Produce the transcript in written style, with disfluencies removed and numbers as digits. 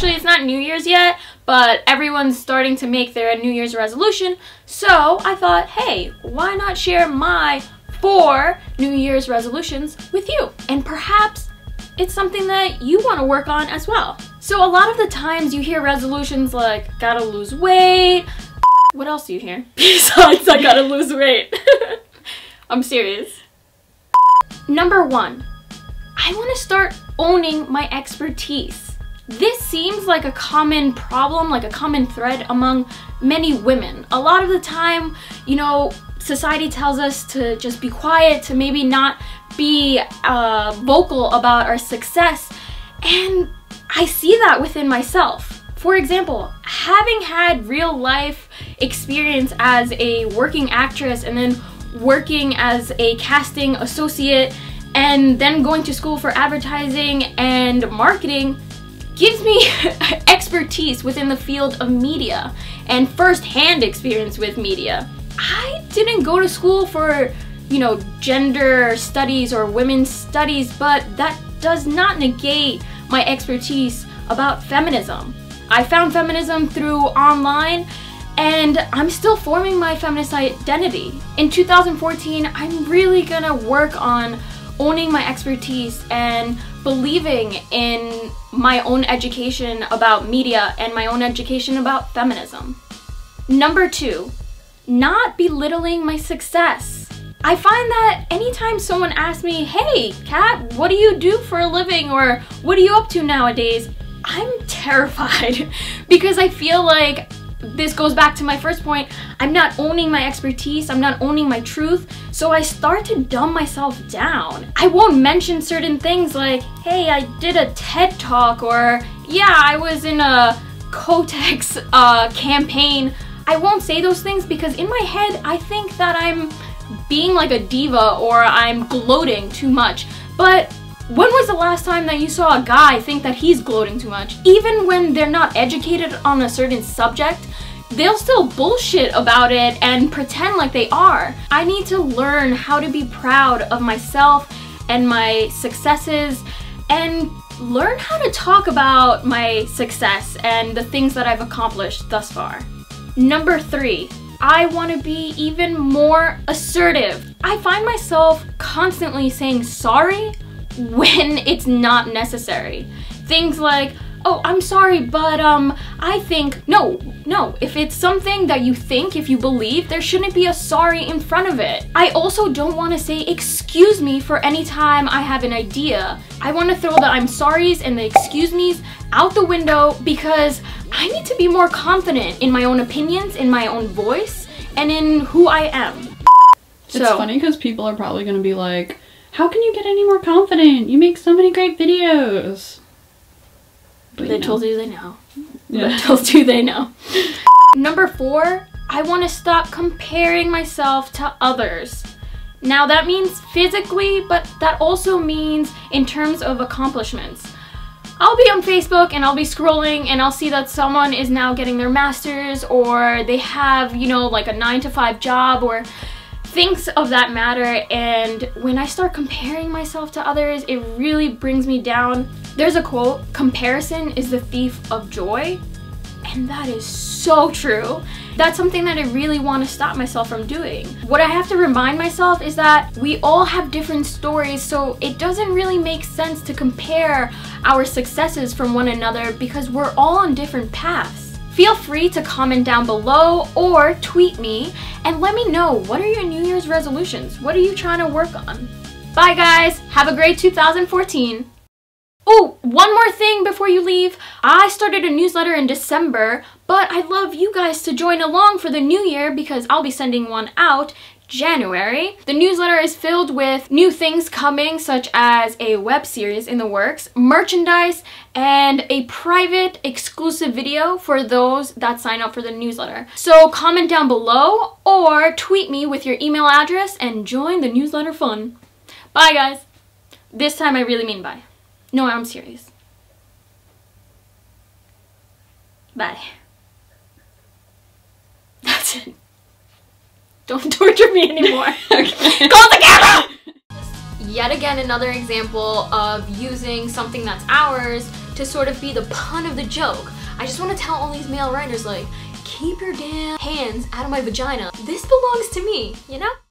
Actually, it's not New Year's yet, but everyone's starting to make their New Year's resolution. So I thought, hey, why not share my 4 New Year's resolutions with you? And perhaps it's something that you want to work on as well. So a lot of the times you hear resolutions like, gotta lose weight. What else do you hear? Besides, I gotta lose weight. I'm serious. Number 1, I want to start owning my expertise. This seems like a common problem, like a common thread among many women. A lot of the time, you know, society tells us to just be quiet, to maybe not be vocal about our success, and I see that within myself. For example, having had real life experience as a working actress and then working as a casting associate and then going to school for advertising and marketing gives me expertise within the field of media and first-hand experience with media. I didn't go to school for, you know, gender studies or women's studies, but that does not negate my expertise about feminism. I found feminism through online, and I'm still forming my feminist identity. In 2014, I'm really gonna work on owning my expertise and believing in my own education about media and my own education about feminism. Number 2, not belittling my success. I find that anytime someone asks me, hey, Kat, what do you do for a living, or what are you up to nowadays? I'm terrified because I feel like this goes back to my first point. I'm not owning my expertise, I'm not owning my truth, so I start to dumb myself down. I won't mention certain things like, hey, I did a TED Talk, or yeah, I was in a Kotex campaign. I won't say those things because in my head, I think that I'm being like a diva or I'm gloating too much. But when was the last time that you saw a guy think that he's gloating too much? Even when they're not educated on a certain subject, they'll still bullshit about it and pretend like they are. I need to learn how to be proud of myself and my successes, and learn how to talk about my success and the things that I've accomplished thus far. Number 3, I want to be even more assertive. I find myself constantly saying sorry when it's not necessary. Things like, oh, I'm sorry, but I think, no, if it's something that you think, if you believe, there shouldn't be a sorry in front of it. I also don't want to say excuse me for any time I have an idea. I want to throw the I'm sorries and the excuse me's out the window because I need to be more confident in my own opinions, in my own voice, and in who I am. It's funny because people are probably going to be like, how can you get any more confident? You make so many great videos. But They told you they know. Yeah. They told you they know. Number 4, I want to stop comparing myself to others. Now that means physically, but that also means in terms of accomplishments. I'll be on Facebook and I'll be scrolling and I'll see that someone is now getting their master's, or they have, you know, like a 9-to-5 job or things of that matter, and when I start comparing myself to others, it really brings me down. There's a quote, comparison is the thief of joy, and that is so true. That's something that I really want to stop myself from doing. What I have to remind myself is that we all have different stories, so it doesn't really make sense to compare our successes from one another because we're all on different paths. Feel free to comment down below or tweet me and let me know, what are your New Year's resolutions? What are you trying to work on? Bye guys, have a great 2014. Oh, one more thing before you leave. I started a newsletter in December, but I'd love you guys to join along for the new year because I'll be sending one out January. The newsletter is filled with new things coming, such as a web series in the works, merchandise, and a private exclusive video for those that sign up for the newsletter. So comment down below or tweet me with your email address and join the newsletter fun. Bye guys. This time I really mean bye. No, I'm serious. Bye. That's it. Don't torture me anymore. Okay. Close the camera! Yet again, another example of using something that's ours to sort of be the pun of the joke. I just want to tell all these male writers, like, keep your damn hands out of my vagina. This belongs to me, you know?